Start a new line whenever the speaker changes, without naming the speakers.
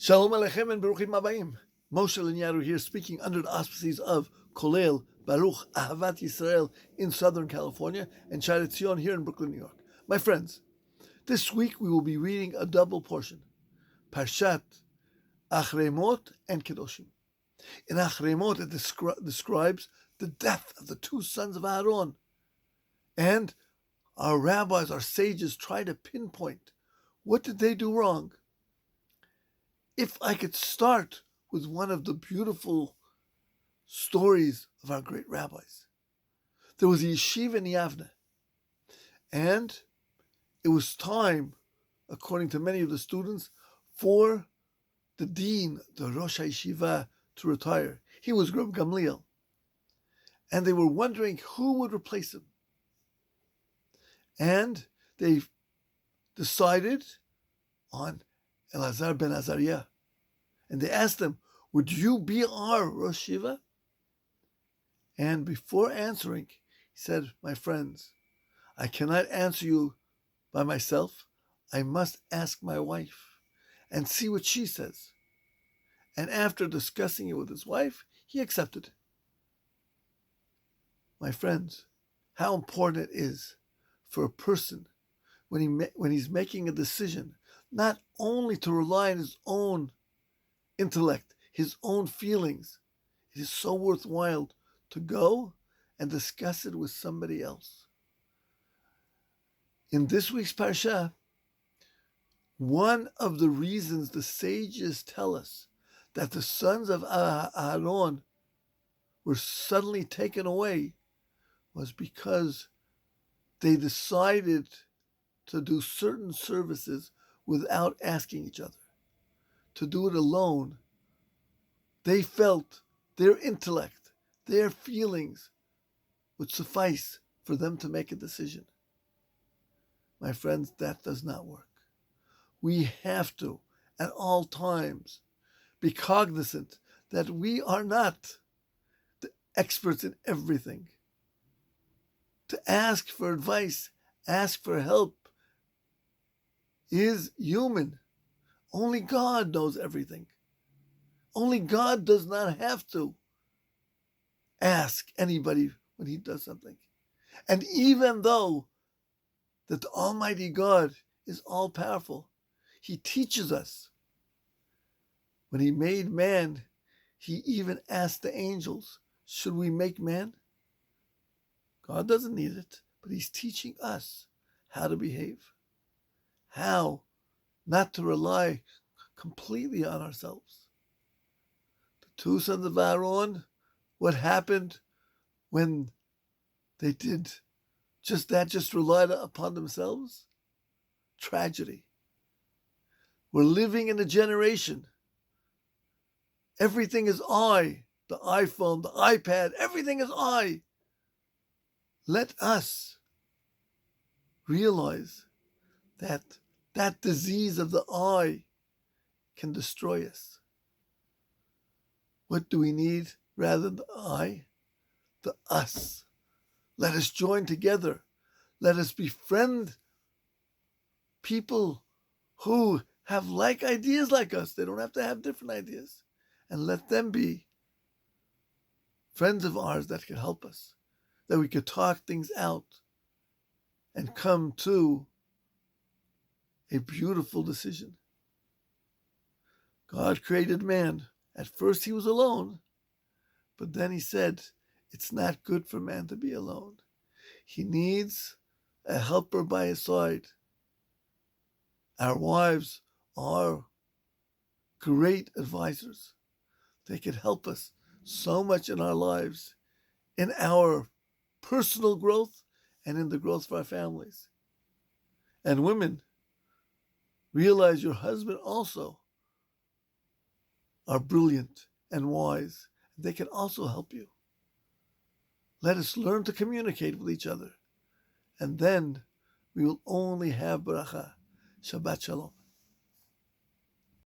Shalom Aleichem and Baruchim Abayim. Moshe Langado here, speaking under the auspices of Kollel, Baruch, Ahavat Yisrael in Southern California, and Sha'rei Tziyon here in Brooklyn, New York. My friends, this week we will be reading a double portion, Parshat Achari Mot and Kedoshim. In Achari Mot, it describes the death of the two sons of Aaron, and our rabbis, our sages, try to pinpoint what did they do wrong. If I could start with one of the beautiful stories of our great rabbis. There was a yeshiva in Yavne, and it was time, according to many of the students, for the dean, the Rosh Yeshiva, to retire. He was Reb Gamliel, and they were wondering who would replace him. And they decided on Elazar ben Azariah. And they asked him, would you be our Rosh Yeshiva? And before answering, he said, my friends, I cannot answer you by myself. I must ask my wife and see what she says. And after discussing it with his wife, he accepted. My friends, how important it is for a person when he's making a decision, not only to rely on his own intellect, his own feelings. It is so worthwhile to go and discuss it with somebody else. In this week's parsha, one of the reasons the sages tell us that the sons of Aaron were suddenly taken away was because they decided to do certain services without asking each other, to do it alone. They felt their intellect, their feelings would suffice for them to make a decision. My friends, that does not work. We have to, at all times, be cognizant that we are not the experts in everything. To ask for advice, ask for help, is human. Only God knows everything. Only God does not have to ask anybody when he does something. And even though that the Almighty God is all-powerful, he teaches us. When he made man, he even asked the angels, should we make man? God doesn't need it, but he's teaching us how to behave, how not to rely completely on ourselves. The two sons of Aaron, what happened when they did just that, just relied upon themselves? Tragedy. We're living in a generation. Everything is I. The iPhone, the iPad, everything is I. Let us realize that that disease of the I can destroy us. What do we need rather than the I? The us. Let us join together. Let us befriend people who have like ideas like us. They don't have to have different ideas. And let them be friends of ours that can help us, that we could talk things out and come to a beautiful decision. God created man. At first he was alone, but then he said, it's not good for man to be alone. He needs a helper by his side. Our wives are great advisors. They can help us so much in our lives, in our personal growth and in the growth of our families. And women, realize your husband also are brilliant and wise. They can also help you. Let us learn to communicate with each other, and then we will only have bracha. Shabbat Shalom.